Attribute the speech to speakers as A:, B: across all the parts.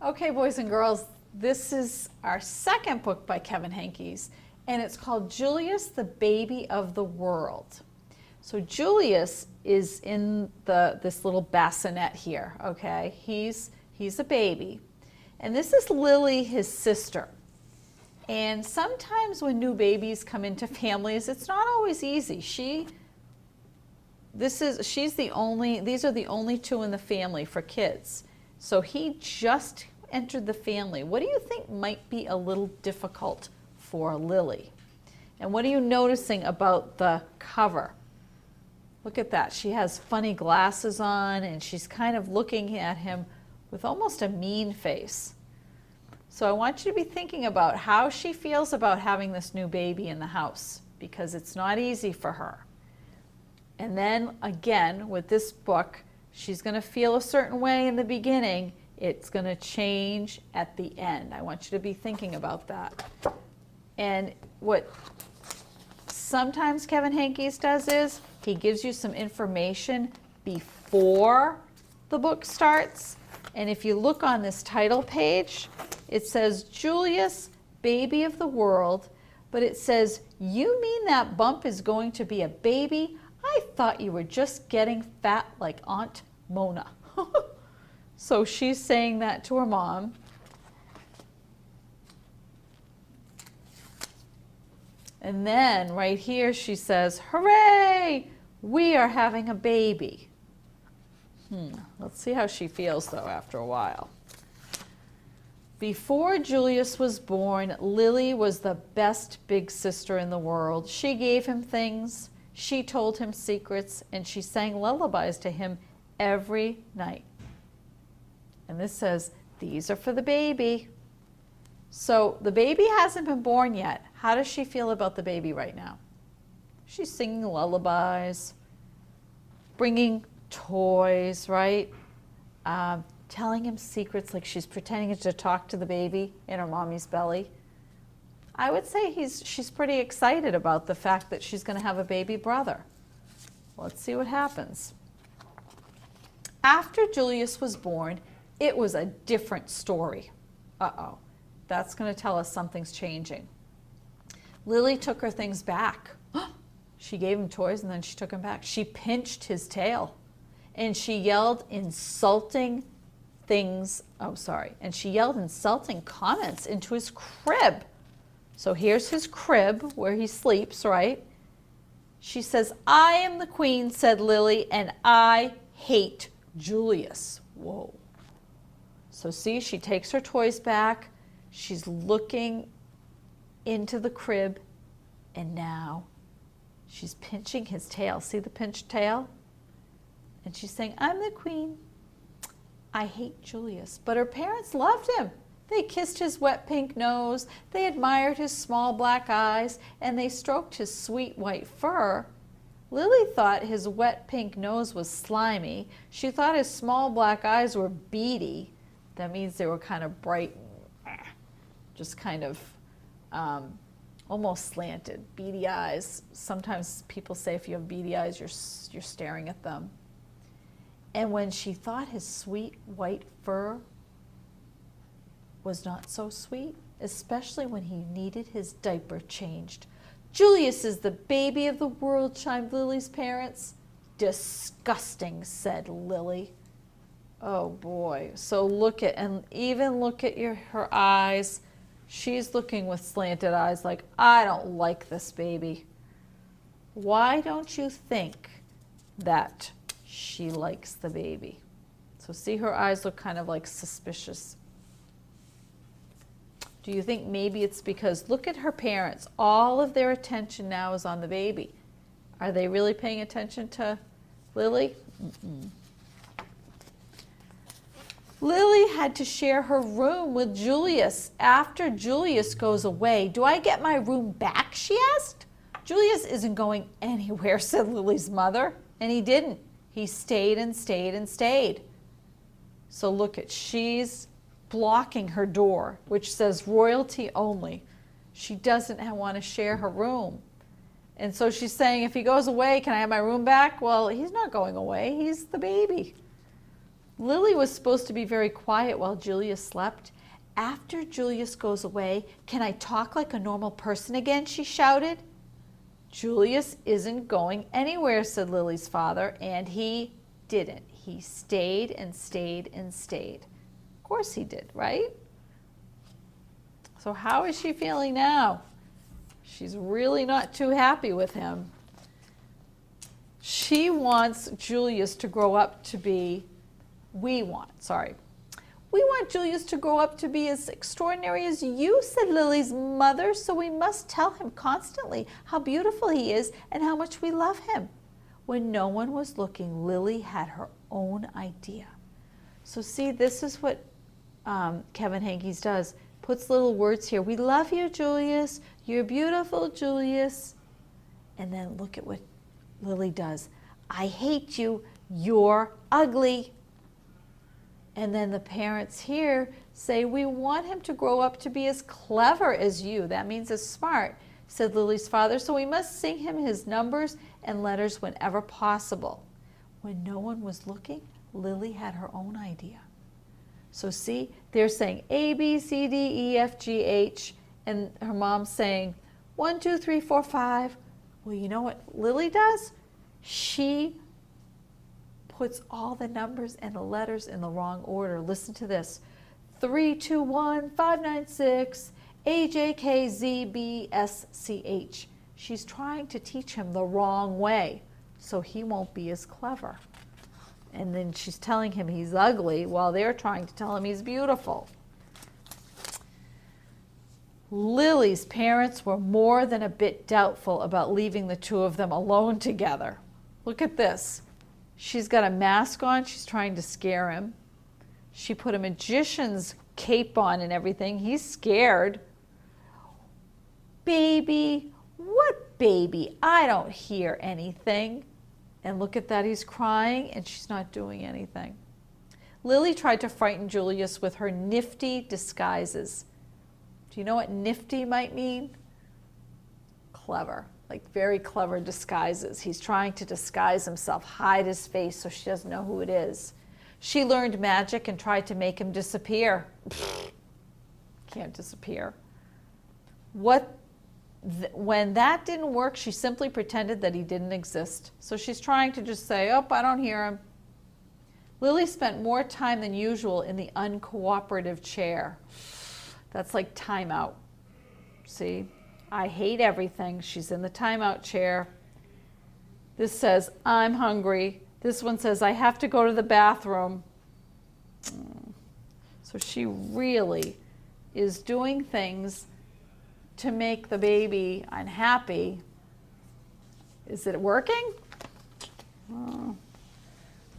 A: Okay, boys and girls, this is our second book by Kevin Henkes, and it's called Julius, the Baby of the World. So Julius is in this little bassinet here, okay? He's a baby. And this is Lily, his sister. And sometimes when new babies come into families, it's not always easy. These are the only two in the family for kids. So he just entered the family. What do you think might be a little difficult for Lily? And what are you noticing about the cover? Look at that. She has funny glasses on and she's kind of looking at him with almost a mean face. So I want you to be thinking about how she feels about having this new baby in the house, because it's not easy for her. And then again, with this book, she's going to feel a certain way in the beginning. It's going to change at the end. I want you to be thinking about that. And what sometimes Kevin Henkes does is he gives you some information before the book starts. And if you look on this title page, it says Julius, Baby of the World, but it says, "You mean that bump is going to be a baby? I thought you were just getting fat like Aunt Mona." So she's saying that to her mom. And then right here she says, "Hooray! We are having a baby." Let's see how she feels though after a while. Before Julius was born, Lily was the best big sister in the world. She gave him things, she told him secrets, and she sang lullabies to him every night. And this says, these are for the baby. So the baby hasn't been born yet. How does she feel about the baby right now? She's singing lullabies, bringing toys, right? Telling him secrets, like she's pretending to talk to the baby in her mommy's belly. I would say she's pretty excited about the fact that she's going to have a baby brother. Let's see what happens. After Julius was born, it was a different story. Uh-oh, that's going to tell us something's changing. Lily took her things back. She gave him toys and then she took them back. She pinched his tail and she yelled insulting comments into his crib. So here's his crib where he sleeps, right? She says, "I am the queen," said Lily, "and I hate Julius." Whoa. So see, she takes her toys back. She's looking into the crib, and now she's pinching his tail. See the pinched tail? And she's saying, "I'm the queen. I hate Julius." But her parents loved him. They kissed his wet pink nose, they admired his small black eyes, and they stroked his sweet white fur. Lily thought his wet pink nose was slimy. She thought his small black eyes were beady. That means they were kind of bright, just kind of almost slanted, beady eyes. Sometimes people say if you have beady eyes, you're staring at them. And when she thought his sweet white fur was not so sweet, especially when he needed his diaper changed. "Julius is the baby of the world," chimed Lily's parents. "Disgusting," said Lily. Oh boy. So look at her eyes. She's looking with slanted eyes like, I don't like this baby. Why don't you think that she likes the baby? So see, her eyes look kind of like suspicious. Do you think maybe it's because, look at her parents, all of their attention now is on the baby. Are they really paying attention to Lily? Lily had to share her room with Julius. After Julius goes away, "Do I get my room back?" she asked. "Julius isn't going anywhere," said Lily's mother. And he didn't. He stayed and stayed and stayed. So look at, she's blocking her door, which says royalty only. She doesn't want to share her room. And so she's saying, if he goes away, can I have my room back? Well, he's not going away. He's the baby. Lily was supposed to be very quiet while Julius slept. After Julius goes away, can I talk like a normal person again? She shouted. Julius isn't going anywhere, said Lily's father, and he didn't. He stayed and stayed and stayed. Of course he did, right? So how is she feeling now? She's really not too happy with him. She wants Julius to grow up to be, we want Julius to grow up to be as extraordinary as you, said Lily's mother, so we must tell him constantly how beautiful he is and how much we love him. When no one was looking, Lily had her own idea. So see, this is what Kevin Hankes does. Puts little words here. We love you, Julius. You're beautiful, Julius. And then look at what Lily does. I hate you. You're ugly. And then the parents here say, we want him to grow up to be as clever as you. That means as smart, said Lily's father. So we must sing him his numbers and letters whenever possible. When no one was looking, Lily had her own idea. So see, they're saying A, B, C, D, E, F, G, H, and her mom's saying 1, 2, 3, 4, 5. Well, you know what Lily does? She puts all the numbers and the letters in the wrong order. Listen to this. 3, 2, 1, 5, 9, 6, A, J, K, Z, B, S, C, H. She's trying to teach him the wrong way, so he won't be as clever. And then she's telling him he's ugly while they're trying to tell him he's beautiful. Lily's parents were more than a bit doubtful about leaving the two of them alone together. Look at this. She's got a mask on. She's trying to scare him. She put a magician's cape on and everything. He's scared. Baby, what baby? I don't hear anything. And look at that, he's crying and she's not doing anything. Lily tried to frighten Julius with her nifty disguises. Do you know what nifty might mean? Clever, like very clever disguises. He's trying to disguise himself, hide his face so she doesn't know who it is. She learned magic and tried to make him disappear. Can't disappear. When that didn't work, she simply pretended that he didn't exist. So she's trying to just say, oh, I don't hear him. Lily spent more time than usual in the uncooperative chair. That's like timeout. See, I hate everything. She's in the timeout chair. This says, I'm hungry. This one says, I have to go to the bathroom. So she really is doing things to make the baby unhappy. Is it working? Oh.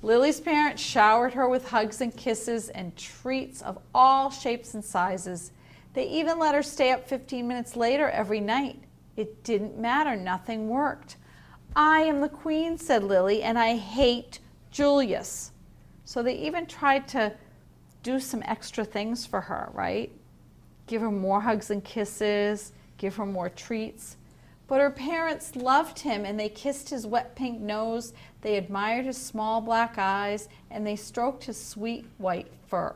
A: Lily's parents showered her with hugs and kisses and treats of all shapes and sizes. They even let her stay up 15 minutes later every night. It didn't matter, nothing worked. I am the queen, said Lily, and I hate Julius. So they even tried to do some extra things for her, right? Give her more hugs and kisses, give her more treats. But her parents loved him and they kissed his wet pink nose, they admired his small black eyes, and they stroked his sweet white fur.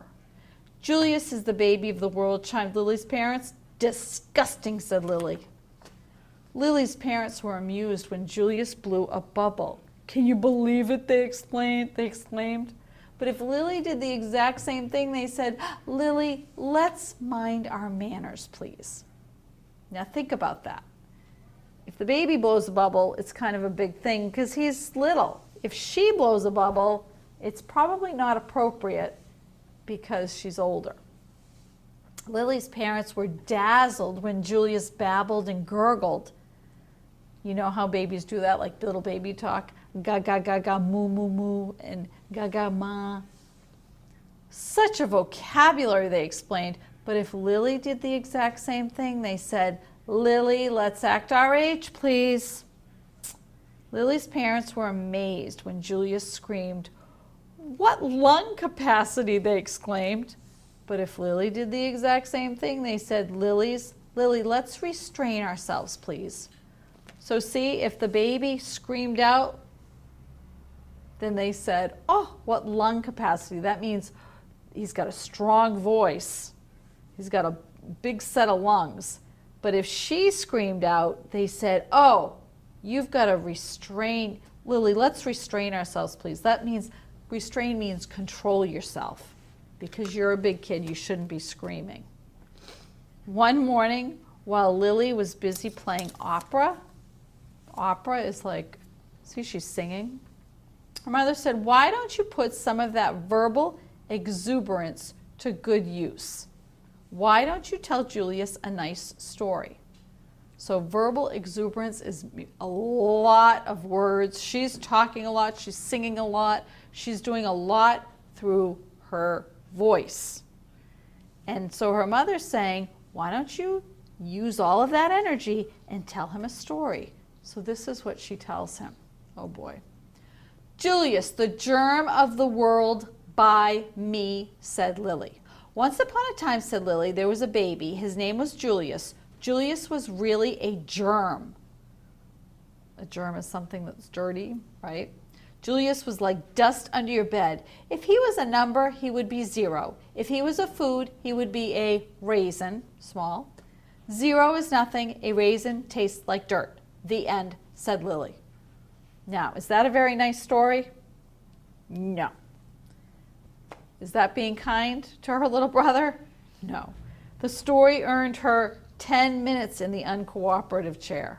A: Julius is the baby of the world, chimed Lily's parents. Disgusting, said Lily. Lily's parents were amused when Julius blew a bubble. Can you believe it, they exclaimed. But if Lily did the exact same thing, they said, Lily, let's mind our manners, please. Now think about that. If the baby blows a bubble, it's kind of a big thing because he's little. If she blows a bubble, it's probably not appropriate because she's older. Lily's parents were dazzled when Julius babbled and gurgled. You know how babies do that, like little baby talk? Ga, ga, ga, ga, moo, moo, moo, and ga, ga, ma. Such a vocabulary, they explained. But if Lily did the exact same thing, they said, Lily, let's act our age, please. Lily's parents were amazed when Julius screamed, what lung capacity, they exclaimed. But if Lily did the exact same thing, they said, Lily, let's restrain ourselves, please. So see, if the baby screamed out, then they said, oh, what lung capacity. That means he's got a strong voice. He's got a big set of lungs. But if she screamed out, they said, oh, you've got to restrain. Lily, let's restrain ourselves, please. That means, restrain means control yourself. Because you're a big kid, you shouldn't be screaming. One morning, while Lily was busy playing opera is like, see, she's singing. Her mother said, why don't you put some of that verbal exuberance to good use? Why don't you tell Julius a nice story? So verbal exuberance is a lot of words. She's talking a lot, she's singing a lot, she's doing a lot through her voice. And so her mother's saying, why don't you use all of that energy and tell him a story? So this is what she tells him. Oh boy. Julius, the germ of the world by me, said Lily. Once upon a time, said Lily, there was a baby. His name was Julius. Julius was really a germ. A germ is something that's dirty, right? Julius was like dust under your bed. If he was a number, he would be 0. If he was a food, he would be a raisin, small. 0 is nothing. A raisin tastes like dirt. The end, said Lily. Now, is that a very nice story? No. Is that being kind to her little brother? No. The story earned her 10 minutes in the uncooperative chair.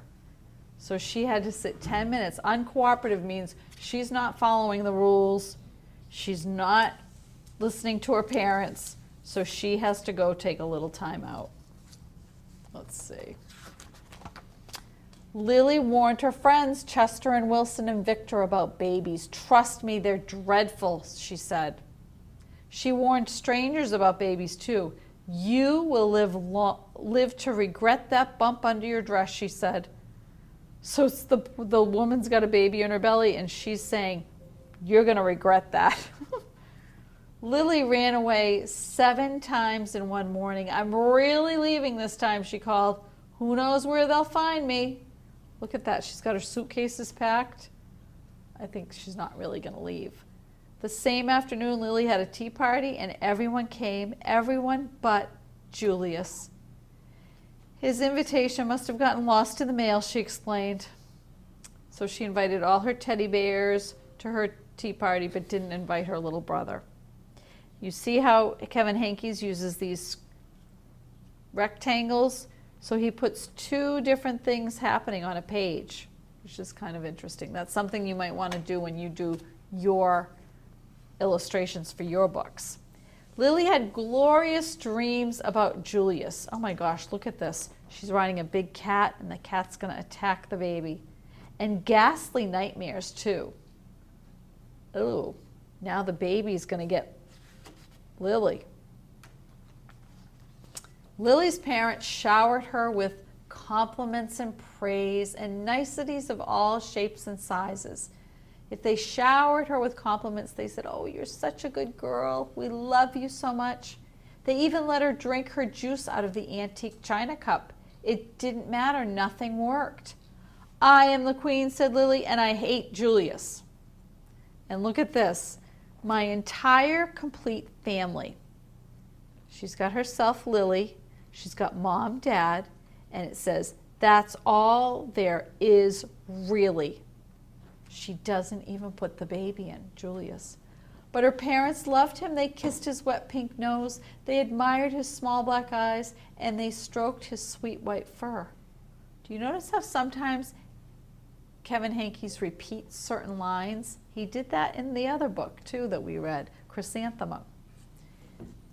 A: So she had to sit 10 minutes. Uncooperative means she's not following the rules. She's not listening to her parents. So she has to go take a little time out. Let's see. Lily warned her friends, Chester and Wilson and Victor, about babies. Trust me, they're dreadful, she said. She warned strangers about babies too. You will live to regret that bump under your dress, she said. So it's the woman's got a baby in her belly and she's saying, you're going to regret that. Lily ran away 7 times in one morning. I'm really leaving this time, she called. Who knows where they'll find me? Look at that. She's got her suitcases packed. I think she's not really going to leave. The same afternoon, Lily had a tea party and everyone came, everyone but Julius. His invitation must have gotten lost in the mail, she explained. So she invited all her teddy bears to her tea party but didn't invite her little brother. You see how Kevin Hankes uses these rectangles? So he puts 2 different things happening on a page, which is kind of interesting. That's something you might want to do when you do your illustrations for your books. Lily had glorious dreams about Julius. Oh my gosh, look at this. She's riding a big cat and the cat's going to attack the baby. And ghastly nightmares too. Ooh, now the baby's going to get Lily. Lily's parents showered her with compliments and praise and niceties of all shapes and sizes. If they showered her with compliments, they said, oh, you're such a good girl. We love you so much. They even let her drink her juice out of the antique china cup. It didn't matter. Nothing worked. I am the queen, said Lily, and I hate Julius. And look at this. My entire complete family. She's got herself, Lily. She's got mom, dad, and it says, that's all there is really. She doesn't even put the baby in, Julius. But her parents loved him. They kissed his wet pink nose. They admired his small black eyes, and they stroked his sweet white fur. Do you notice how sometimes Kevin Hankes repeats certain lines? He did that in the other book, too, that we read, Chrysanthemum.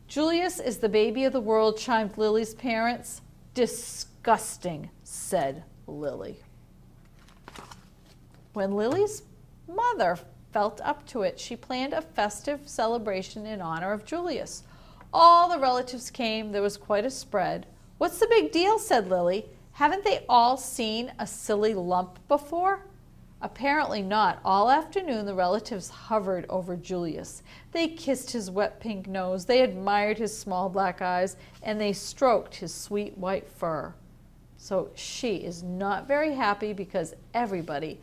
A: Julius is the baby of the world, chimed Lily's parents. Disgusting, said Lily. When Lily's mother felt up to it, she planned a festive celebration in honor of Julius. All the relatives came. There was quite a spread. What's the big deal, said Lily. Haven't they all seen a silly lump before? Apparently not. All afternoon, the relatives hovered over Julius. They kissed his wet pink nose, they admired his small black eyes, and they stroked his sweet white fur. So she is not very happy because everybody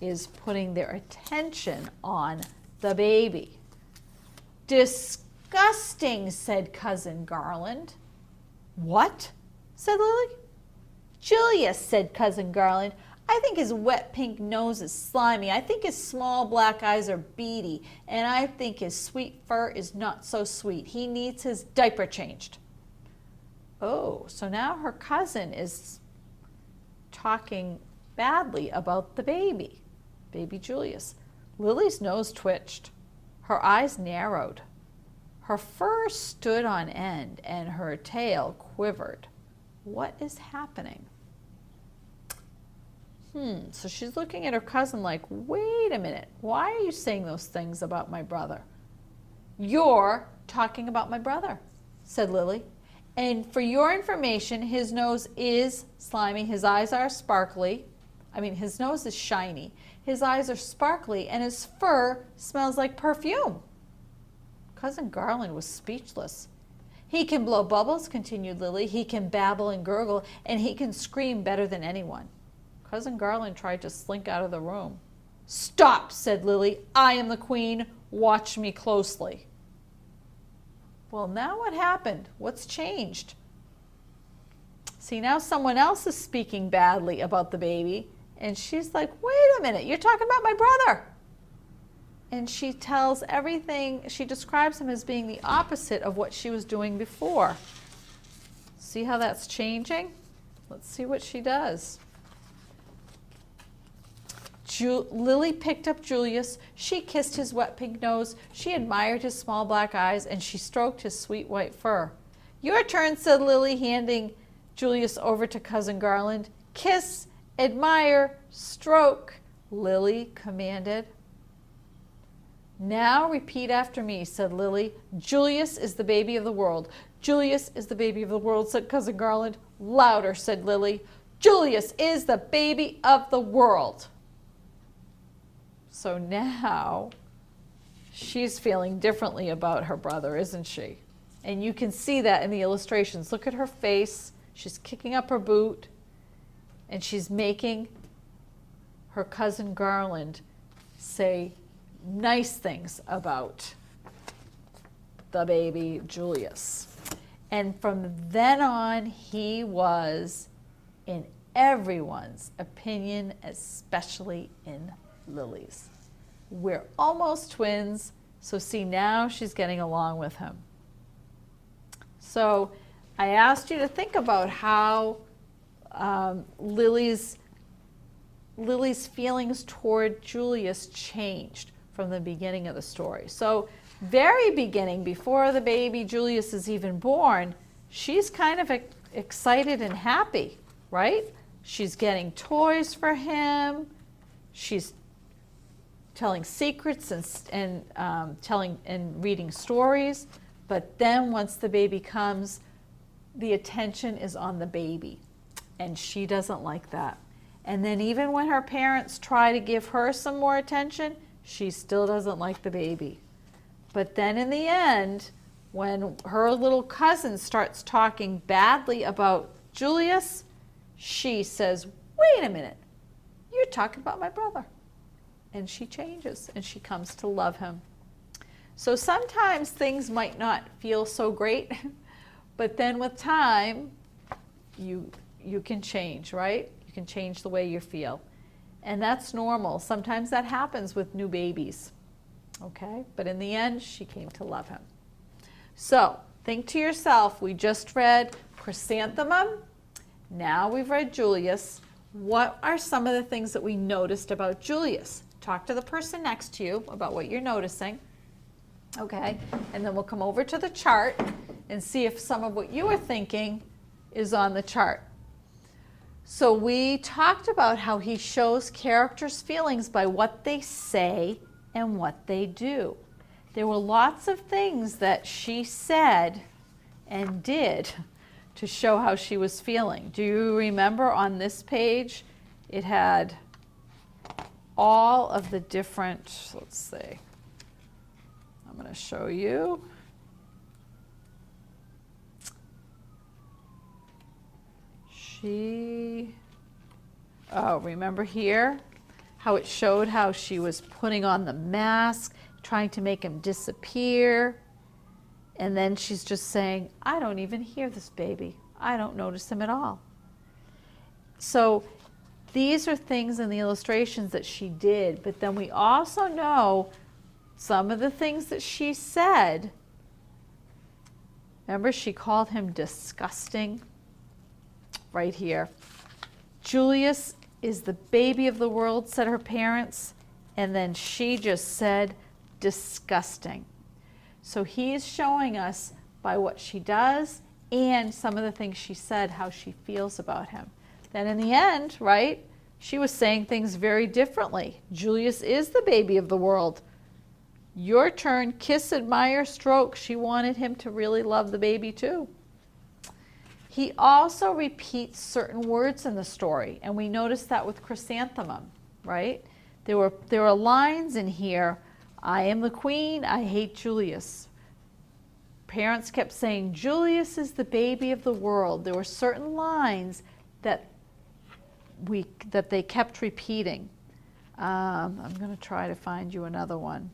A: is putting their attention on the baby. Disgusting, said Cousin Garland. What? Said Lily. Julius, said Cousin Garland. I think his wet pink nose is slimy. I think his small black eyes are beady. And I think his sweet fur is not so sweet. He needs his diaper changed. Oh, so now her cousin is talking badly about the baby, baby Julius. Lily's nose twitched. Her eyes narrowed. Her fur stood on end and her tail quivered. What is happening? So she's looking at her cousin like, wait a minute, why are you saying those things about my brother? You're talking about my brother, said Lily. And for your information, his nose is slimy, his eyes are sparkly. His nose is shiny, his eyes are sparkly, and his fur smells like perfume. Cousin Garland was speechless. He can blow bubbles, continued Lily. He can babble and gurgle, and he can scream better than anyone. Cousin Garland tried to slink out of the room. Stop, said Lily. I am the queen. Watch me closely. Well, now what happened? What's changed? See, now someone else is speaking badly about the baby, and she's like, wait a minute, you're talking about my brother. And she tells everything, she describes him as being the opposite of what she was doing before. See how that's changing? Let's see what she does. Lily picked up Julius. She kissed his wet pink nose. She admired his small black eyes, and she stroked his sweet white fur. Your turn, said Lily, handing Julius over to Cousin Garland. Kiss, admire, stroke, Lily commanded. Now repeat after me, said Lily. Julius is the baby of the world. Julius is the baby of the world, said Cousin Garland. Louder, said Lily. Julius is the baby of the world. So now she's feeling differently about her brother, isn't she? And you can see that in the illustrations. Look at her face. She's kicking up her boot, and she's making her Cousin Garland say nice things about the baby Julius. And from then on, he was in everyone's opinion, especially in Lily's. We're almost twins, so see, now she's getting along with him. So I asked you to think about how Lily's feelings toward Julius changed from the beginning of the story. So very beginning, before the baby Julius is even born, she's kind of excited and happy, right? She's getting toys for him. She's telling secrets and telling and reading stories. But then once the baby comes, the attention is on the baby, and she doesn't like that. And then even when her parents try to give her some more attention, she still doesn't like the baby. But then in the end, when her little cousin starts talking badly about Julius, she says, wait a minute, you're talking about my brother. And she changes, and she comes to love him. So sometimes things might not feel so great, but then with time, you can change, right? You can change the way you feel. And that's normal. Sometimes that happens with new babies, okay? But in the end, she came to love him. So think to yourself, we just read Chrysanthemum. Now we've read Julius. What are some of the things that we noticed about Julius? Talk to the person next to you about what you're noticing, okay? And then we'll come over to the chart and see if some of what you were thinking is on the chart. So we talked about how he shows characters' feelings by what they say and what they do. There were lots of things that she said and did to show how she was feeling. Do you remember on this page, it had all of the different, let's see, I'm going to show you. Remember here? how it showed how she was putting on the mask, trying to make him disappear. And then she's just saying, I don't even hear this baby. I don't notice him at all. So these are things in the illustrations that she did, but then we also know some of the things that she said. Remember, she called him disgusting right here. Julius is the baby of the world, said her parents, and then she just said disgusting. So he is showing us by what she does and some of the things she said, how she feels about him. Then in the end, right, she was saying things very differently. Julius is the baby of the world. Your turn, kiss, admire, stroke. She wanted him to really love the baby too. He also repeats certain words in the story, and we noticed that with Chrysanthemum, right? There were lines in here, I am the queen, I hate Julius. Parents kept saying, Julius is the baby of the world. There were certain lines that they kept repeating. I'm going to try to find you another one.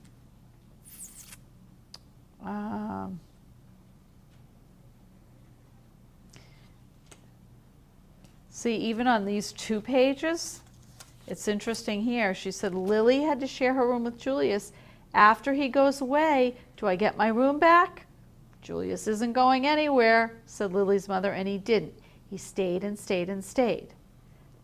A: See, even on these 2 pages, it's interesting here. She said Lily had to share her room with Julius. After he goes away, do I get my room back? Julius isn't going anywhere, said Lily's mother, and he didn't. He stayed and stayed and stayed.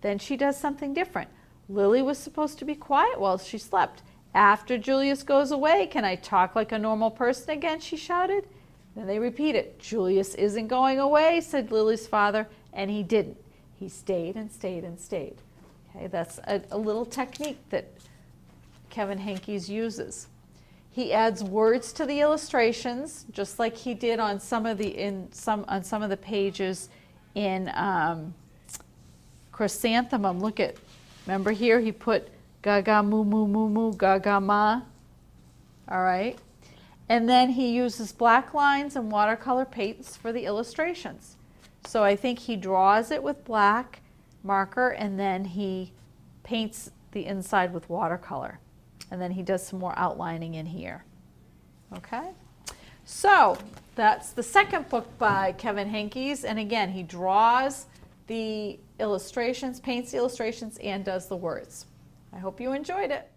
A: Then she does something different. Lily was supposed to be quiet while she slept. After Julius goes away, can I talk like a normal person again, she shouted. Then they repeat it. Julius isn't going away, said Lily's father, and he didn't. He stayed and stayed and stayed. Okay, that's a little technique that Kevin Henkes uses. He adds words to the illustrations, just like he did on some of the pages in Chrysanthemum. Look at, remember here he put gaga moo moo moo moo gaga ma. All right, and then he uses black lines and watercolor paints for the illustrations. So I think he draws it with black marker and then he paints the inside with watercolor. And then he does some more outlining in here. Okay? So that's the second book by Kevin Henkes. And again, he draws the illustrations, paints the illustrations, and does the words. I hope you enjoyed it.